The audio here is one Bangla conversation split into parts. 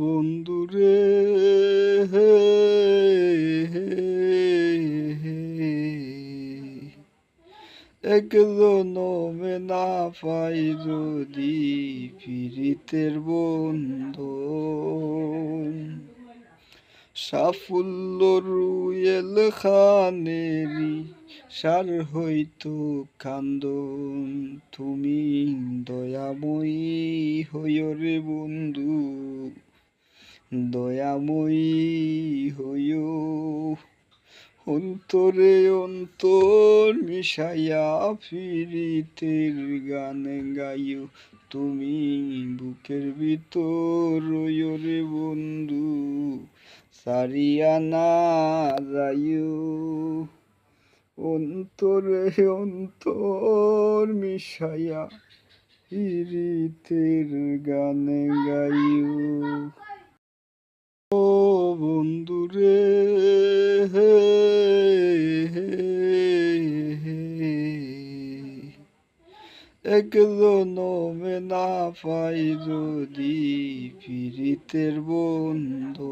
বন্ধুরে, এক জনমে না পাই যদি পীড়িতের বন্ধন, সাফল্য রুয়েল খানেরি সার হইতো কান্দন। তুমি দয়াময়ী হইও রে বন্ধু, দয়াময়ী হইও। অন্তরে অন্তর মিশাইয়া ফিরিতের গান গাইও, তুমি বুকের ভিতর রইও রে বন্ধু, সারিয়া না যাইও। অন্তরে অন্তর মিশাইয়া ফিরিতের গান গাইও। ও বন্ধুরে, এক জনমে না পাই যদি পীড়িতের বন্ধন,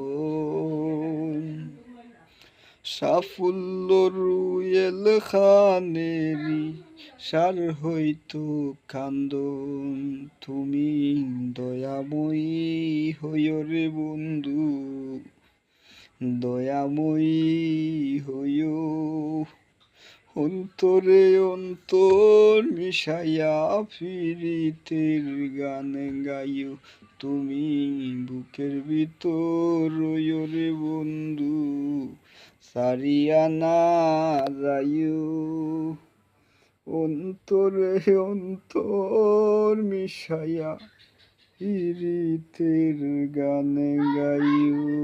সাফল্য রুয়েল খানেরি সার হইতো কান্দন। তুমি দয়াময়ী হইও রে বন্ধু, দয়াময়ী হইও। অন্তরে অন্তর মিশাইয়া ফিরিতের গান গাইও, তুমি বুকের ভিতর রইও রে বন্ধু, সারিয়া না যাইও। অন্তরে অন্তর মিশাইয়া ফিরিতের গান গাইও।